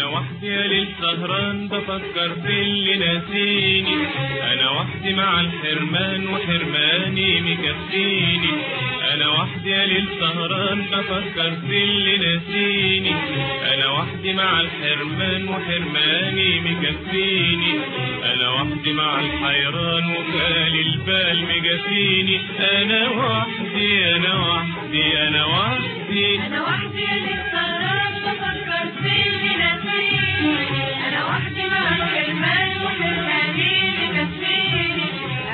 وحدي يا ليل سهران بفكر في اللي ناسيني، انا وحدي مع الحرمان وحرماني مكفيني. انا وحدي يا ليل سهران بفكر في اللي ناسيني، انا وحدي مع الحرمان وحرماني مكفيني. انا وحدي مع الحيران وخالي البال مجافيني. انا وحدي انا وحدي انا وحدي انا وحدي يا ليل سهران بفكر في اللي ناسيني، انا وحدي مع الحرمان وحرماني مكفيني.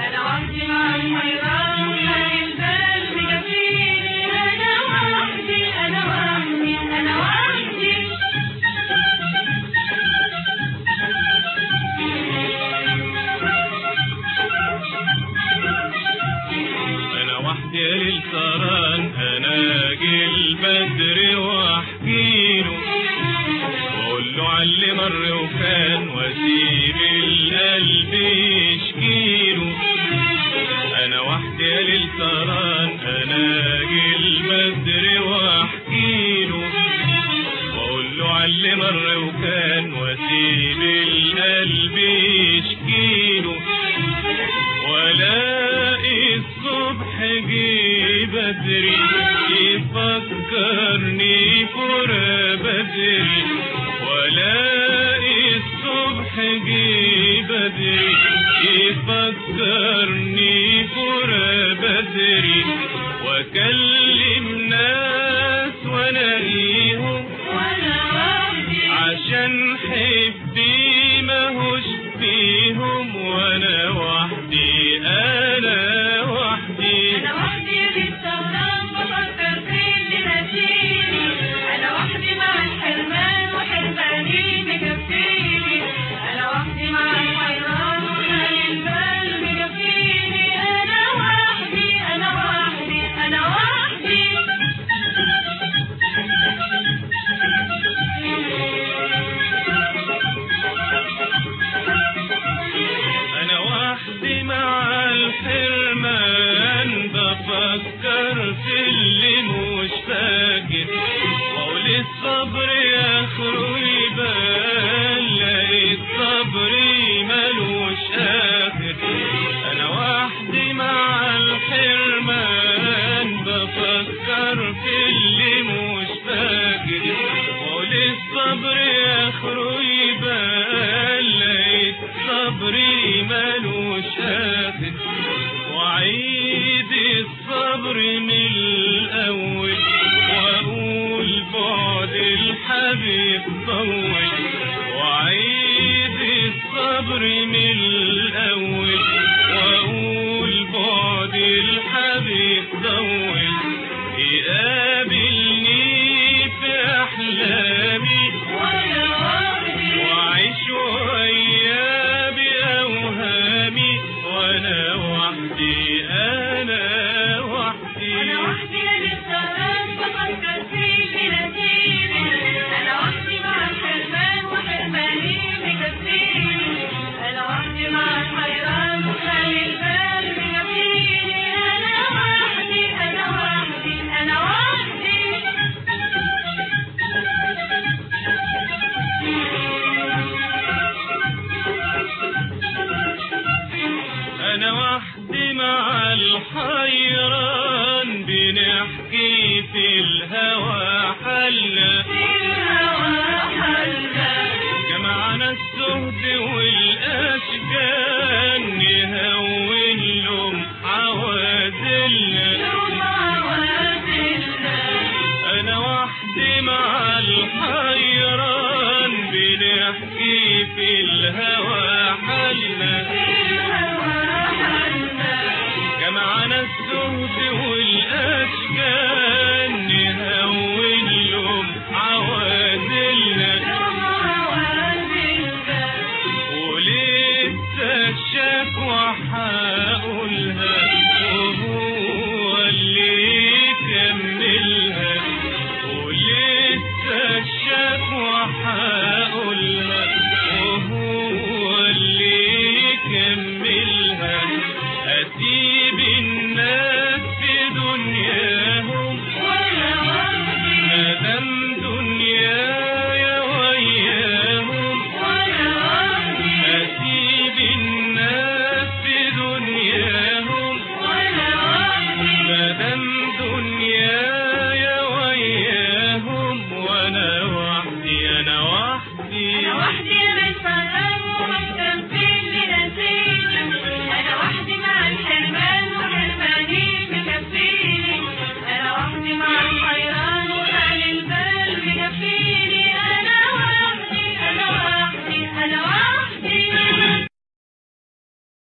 انا وحدي مع الحيران وخالي البال مجافيني. انا وحدي انا وحدي انا وحدي انا وحدي يا ليل سهران اناجي البدر واحكيله واقول له علي مر وكان واسيب القلب يشكيله. انا وحدي يا ليل سهران اناجي البدر واحكيله واقول له علي مر وكان واسيب القلب يشكيله. والاقي الصبح جه بدري يفكرني فرا بدري. والاقي الصبح جه بدري يفكرني فرا بدري. واكلم ناس والاقيهم عشان حبي ماهوش فيهم. وانا وحدي انا وحدي انا وحدي يا ليل سهران بفكر في اللي ناسيني، انا وحدي مع الحرمان وحرماني مكفيني. انا وحدي مع الحيران وخالي البال مكفيني. انا وحدي انا وحدي انا وحدي انا وحدي مع الحرمان بفكر في اللي مش فاكر واقول الصبر اخره يبان لقيت صبري ملوش اخر. انا وحدي مع الحرمان بفكر في اللي مش فاكر واقول الصبر اخره يبان لقيت صبري ملوش اخر. وعيد الصبر من الاول واقول بعد الحبيب طول. وعيد الصبر من الاول واقول بعد الحبيب طول. يقابلني في احلامي وعيش وياه باوهامي. وانا وحدي انا وحدي انا وحدي يا ليل سهران بفكر في اللي ناسيني، انا وحدي مع الحرمان وحرماني مكفيني. انا وحدي مع الحيران وخالي البال مكفيني. انا وحدي انا وحدي انا وحدي انا وحدي مع الحيران بنحكي في الهوى حلة جمعنا السهد والاشجان نهون لهم عوازلنا. انا وحدي مع الحيران بنحكي في الهوى